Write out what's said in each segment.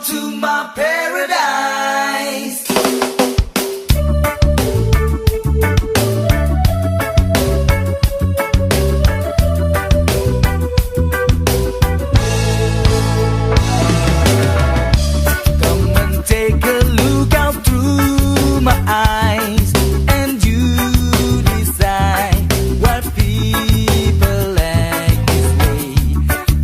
to my paradise. Come and take a look out through my eyes, and you decide what people like this way.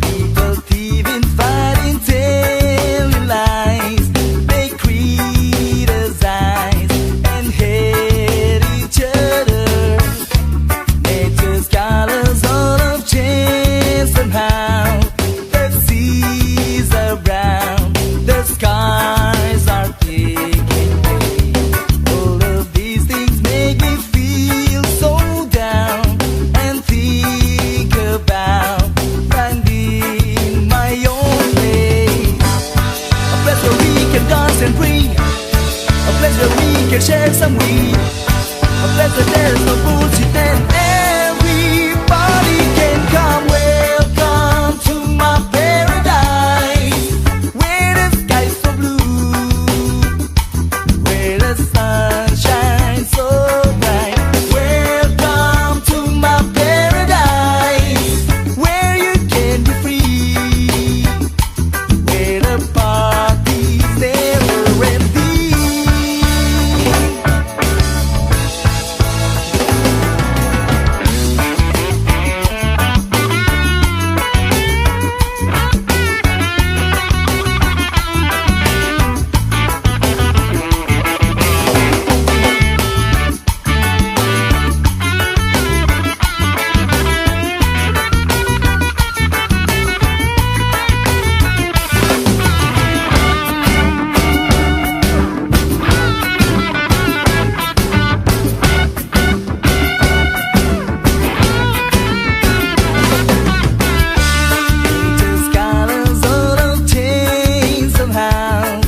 People thieving, fighting, telling lies. They criticize and hate each other. Nature's colors all have changed somehow. The seas are brown, the skies are taking way. All of these things make me feel so down, and think about finding my own place. A place where we can dance and breathe, a place where we can share some weed, a place where there's no bullshit and everybody can come. Welcome to my paradise, where the sky's so blue, where the sun shines so bright. Welcome to my paradise, where you can be free, where the party's never ending. Nature's colors all have changed somehow.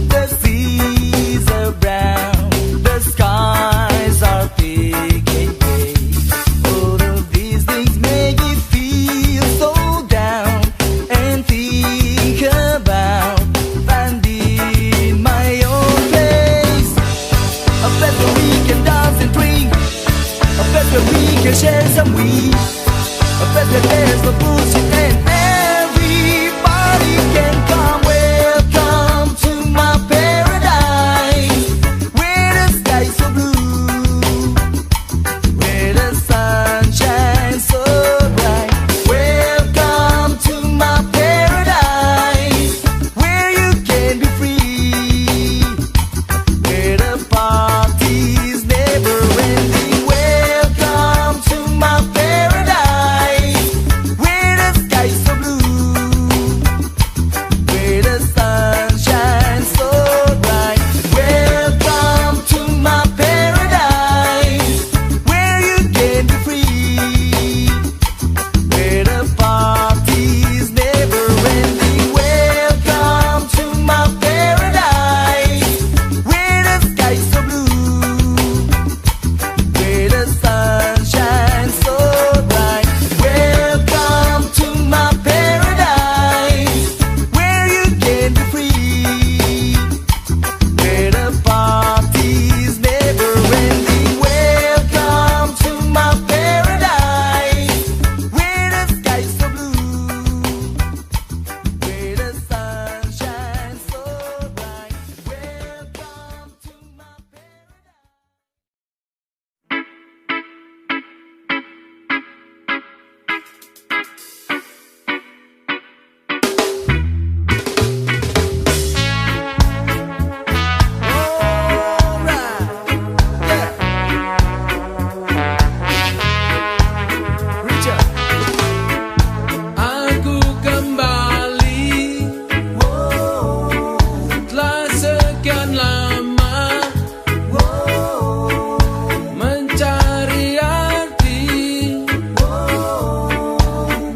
The seas are brown, the skies are taking way. All of these things make me feel so down, and think about finding my own place. A place where we can dance and drink, a place where we can share some weed, a place where there's no bullshit and everybody can come. Welcome to my paradise, where the sky's so blue, where the sun shines so bright. Welcome to my paradise, where you can be free, where the party's never ending. Welcome to my paradise, where the sky's so blue, where the sun shines so bright. Welcome to my paradise, where you can be free, where the party's never ending. Welcome to my paradise, where the sky's so blue, where the sun shines so bright. Welcome to my paradise, where you can be free, where the party's never ending. Welcome to my paradise, where the sky's so blue, where the sun shines so bright. Welcome to my Aku kembali setelah sekian lama mencari arti,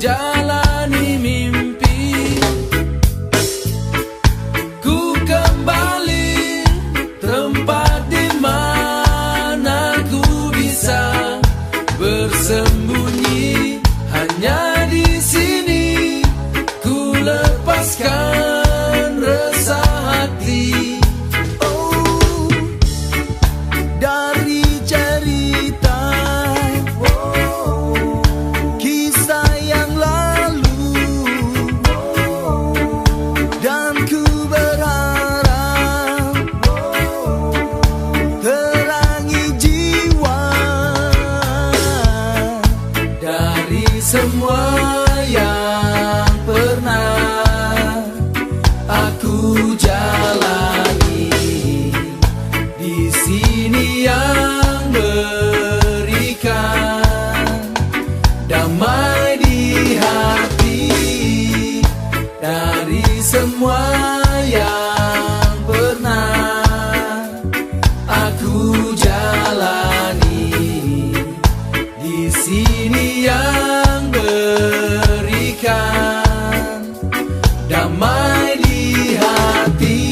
jalani mimpi. Ku kembali tempat di mana ku bisa bersembunyi. Hanya di sini ku lepaskan resah yang pernah aku jalani, di sini yang berikan damai di hati dari semua yang pernah aku jalani, di sini yang berikan damai di hati.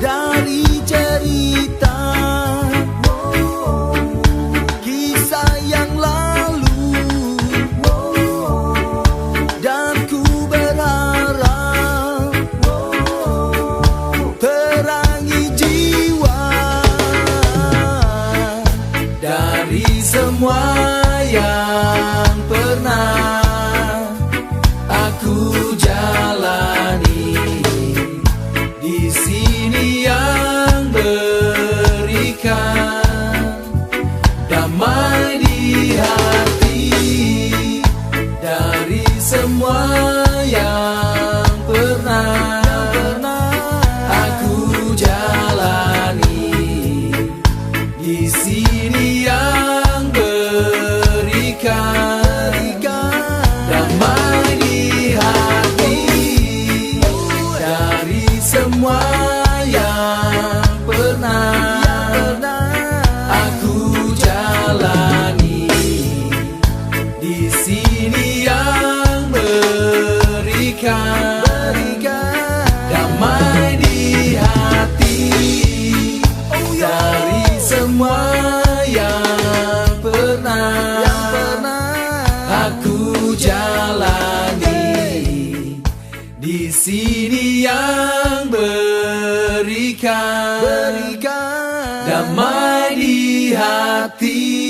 Dari cerita kisah yang lalu, dan ku berharap terangi jiwa Dari semua yang pernah aku jalani, di sini yang berikan damai di hati. Dari semua yang pernah aku jalani, di sini yang berikan damai di hati. Dari semua yang pernah aku jalani, di sini yang berikan damai di hati. Dari semua yang pernah aku jalani, di sini yang berikan damai di hati.